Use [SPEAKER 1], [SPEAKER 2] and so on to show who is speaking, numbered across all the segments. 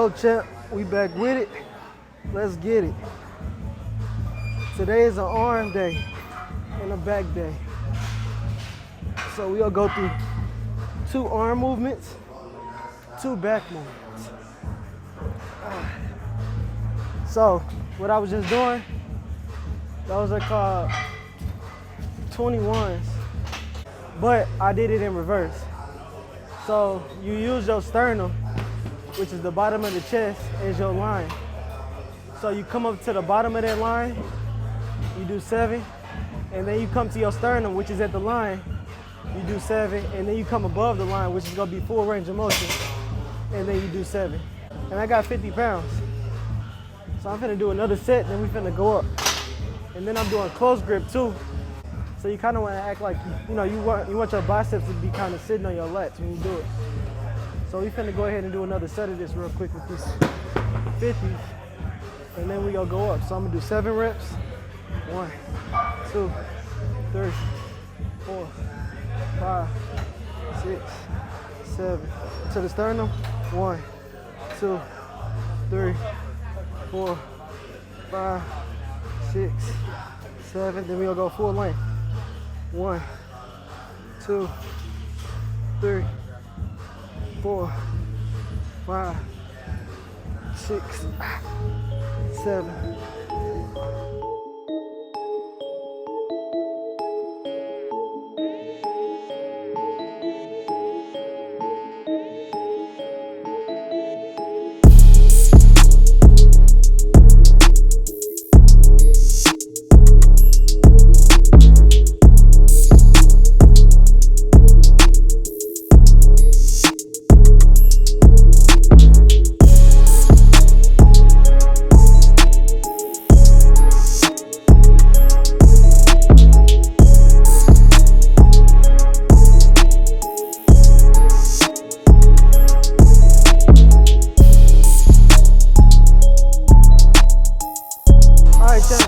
[SPEAKER 1] Yo, champ, we back with it. Let's get it. Today is an arm day and a back day. So we'll go through 2 arm movements, 2 back movements. So what I was just doing, those are called 21s, but I did it in reverse. So you use your sternum, which is the bottom of the chest, as your line. So you come up to the bottom of that line, you do 7, and then you come to your sternum, which is at the line, you do 7, and then you come above the line, which is gonna be full range of motion, and then you do 7. And I got 50 pounds. So I'm finna do another set, then we finna go up. And then I'm doing close grip too. So you kinda wanna act like, you want your biceps to be kinda sitting on your lats when you do it. So we finna go ahead and do another set of this real quick with this 50s. And then we gonna go up. So I'm gonna do 7 reps. 1, 2, 3, 4, 5, 6, 7. To the sternum. 1, 2, 3, 4, 5, 6, 7. Then we gonna go full length. 1, 2, 3, 4, 5, 6, 7.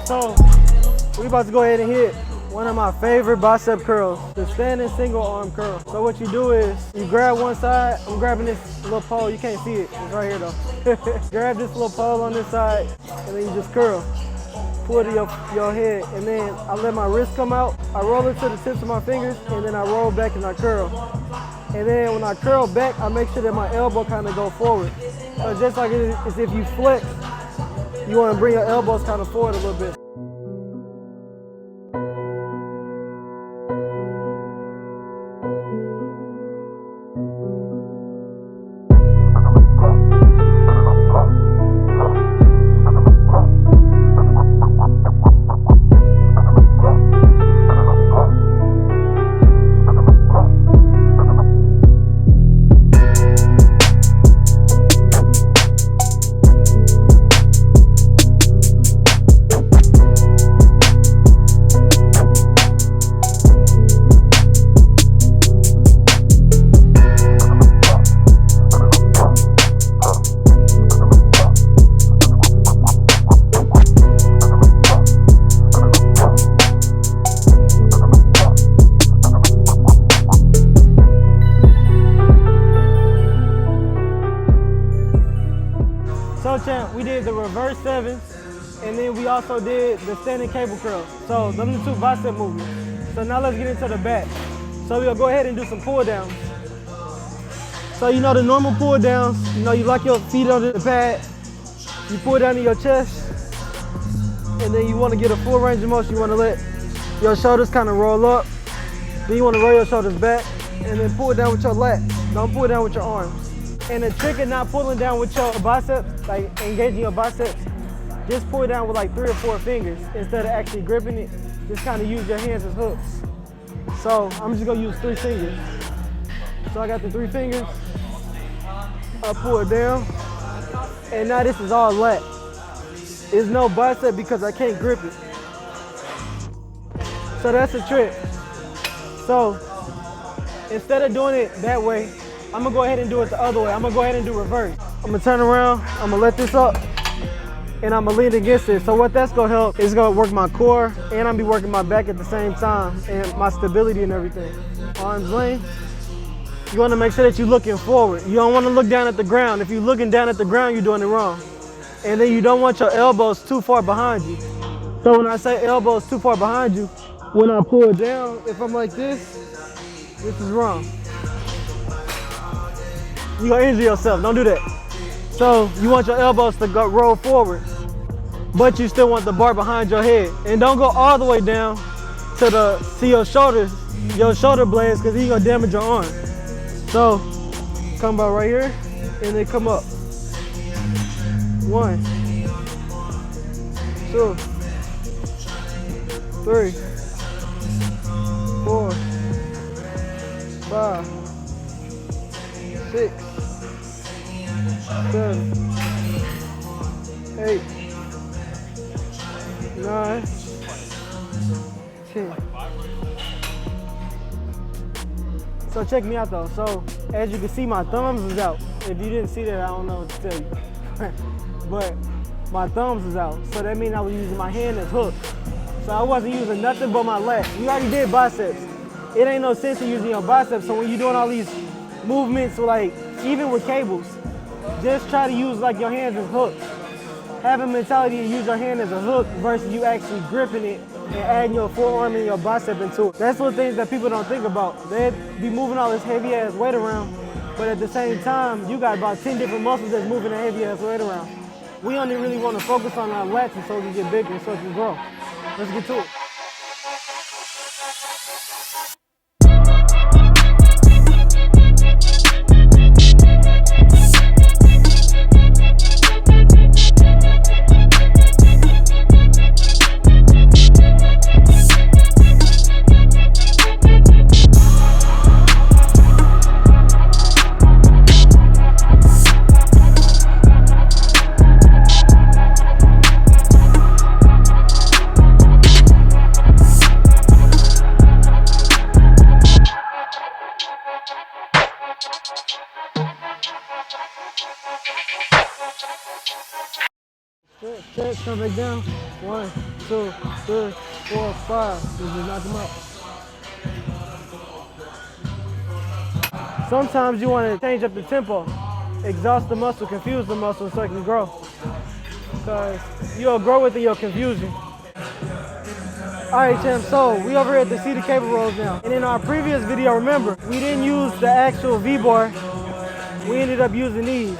[SPEAKER 1] So we about to go ahead and hit one of my favorite bicep curls, the standing single arm curl. So what you do is you grab one side. I'm grabbing this little pole. You can't see it. It's right here though. Grab this little pole on this side and then you just curl. Pull it to your head, and then I let my wrist come out. I roll it to the tips of my fingers, and then I roll back and I curl. And then when I curl back, I make sure that my elbow kind of go forward. So just like it's if you flex, you want to bring your elbows kind of forward a little bit. So champ, we did the reverse 7s, and then we also did the standing cable curls. So them are the 2 bicep movements. So now let's get into the back. So we'll go ahead and do some pull downs. So the normal pull downs, you lock your feet under the pad, you pull down to your chest, and then you want to get a full range of motion. You want to let your shoulders kind of roll up. Then you want to roll your shoulders back, and then pull it down with your lats. Don't pull it down with your arms. And the trick of not pulling down with your biceps, like engaging your biceps, just pull it down with like 3 or 4 fingers instead of actually gripping it. Just kind of use your hands as hooks. So I'm just gonna use 3 fingers. So I got the 3 fingers. I pull it down, and now this is all lat. There's no bicep because I can't grip it. So that's the trick. So instead of doing it that way, I'm gonna go ahead and do it the other way. I'm gonna go ahead and do reverse. I'm gonna turn around, I'm gonna let this up, and I'm gonna lean against it. So what that's gonna help is gonna work my core, and I'm gonna be working my back at the same time, and my stability and everything. Arms length, you want to make sure that you're looking forward. You don't want to look down at the ground. If you're looking down at the ground, you're doing it wrong. And then you don't want your elbows too far behind you. So when I say elbows too far behind you, when I pull it down, if I'm like this is wrong. You're gonna injure yourself, don't do that. So you want your elbows to go roll forward, but you still want the bar behind your head. And don't go all the way down to your shoulders, your shoulder blades, because you're gonna damage your arm. So come about right here and then come up. 1, 2, 3, 4, 5, 6, 7, 8, 9, 10. So check me out though. So as you can see, my thumbs is out. If you didn't see that, I don't know what to tell you. But my thumbs is out. So that means I was using my hand as hook. So I wasn't using nothing but my left. You already did biceps. It ain't no sense in using your biceps. So when you're doing all these movements, like even with cables, just try to use like your hands as hooks. Have a mentality to use your hand as a hook versus you actually gripping it and adding your forearm and your bicep into it. That's one thing that people don't think about. They'd be moving all this heavy ass weight around, but at the same time, you got about 10 different muscles that's moving that heavy ass weight around. We only really want to focus on our lats so we can get bigger, so it can grow. Let's get to it. Check, come back down. 1, 2, 3, 4, 5. Just knock them out. Sometimes you want to change up the tempo. Exhaust the muscle, confuse the muscle so it can grow. Because you'll grow within your confusion. Alright, champ, so we over here at the seated cable rolls now. And in our previous video, remember, we didn't use the actual V-bar. We ended up using these,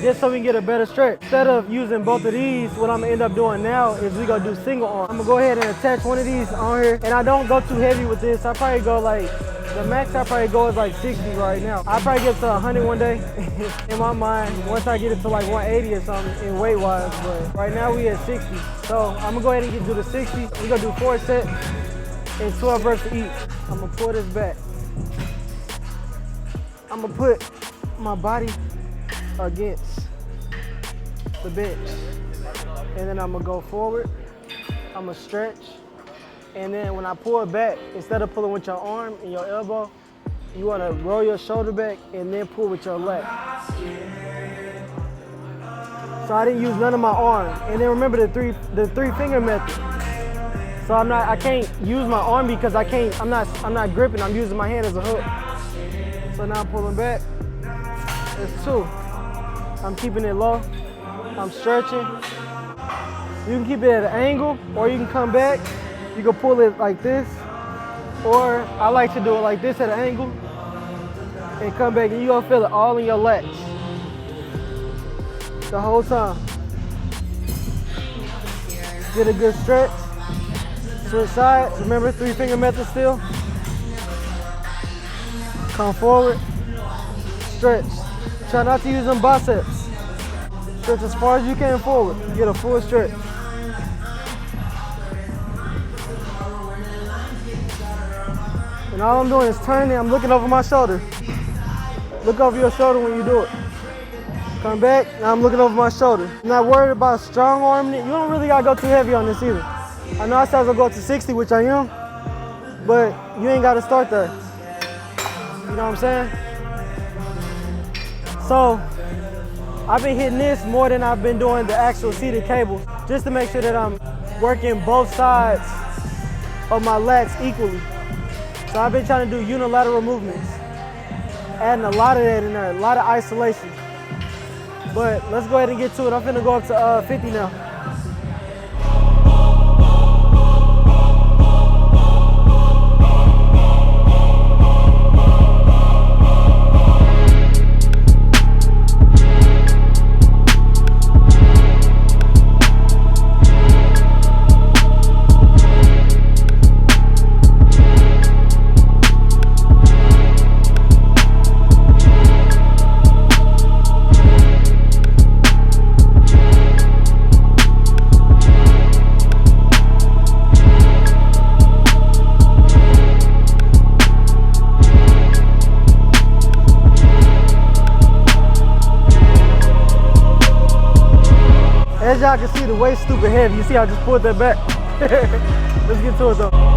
[SPEAKER 1] just so we can get a better stretch. Instead of using both of these, what I'm gonna end up doing now is we gonna do single arm. I'm gonna go ahead and attach one of these on here. And I don't go too heavy with this. I probably go like, the max I probably go is like 60 right now. I probably get to 100 one day in my mind, once I get it to like 180 or something in weight wise, but right now we at 60. So I'm gonna go ahead and do the 60. We're gonna do 4 sets and 12 reps for each. I'm gonna pull this back. I'm gonna put my body against the bench, and then I'm gonna go forward, I'm gonna stretch, and then when I pull it back, instead of pulling with your arm and your elbow, you wanna roll your shoulder back and then pull with your left. So I didn't use none of my arm. And then remember the three finger method. So I can't use my arm because I'm not gripping, I'm using my hand as a hook. So now I'm pulling back. That's 2. I'm keeping it low. I'm stretching. You can keep it at an angle, or you can come back. You can pull it like this, or I like to do it like this at an angle, and come back, and you're gonna feel it all in your lats the whole time. Get a good stretch. Switch sides. Remember, 3 finger method still. Come forward. Stretch. Try not to use them biceps. Stretch as far as you can forward. Get a full stretch. And all I'm doing is turning, I'm looking over my shoulder. Look over your shoulder when you do it. Come back, now I'm looking over my shoulder. I'm not worried about strong arming it. You don't really gotta go too heavy on this either. I know I said I was gonna go up to 60, which I am, but you ain't gotta start there. You know what I'm saying? So, I've been hitting this more than I've been doing the actual seated cables, just to make sure that I'm working both sides of my lats equally. So I've been trying to do unilateral movements. Adding a lot of that in there, a lot of isolation. But let's go ahead and get to it. I'm finna go up to 50 now. As y'all can see, the weight's stupid heavy. You see, I just pulled that back. Let's get to it though.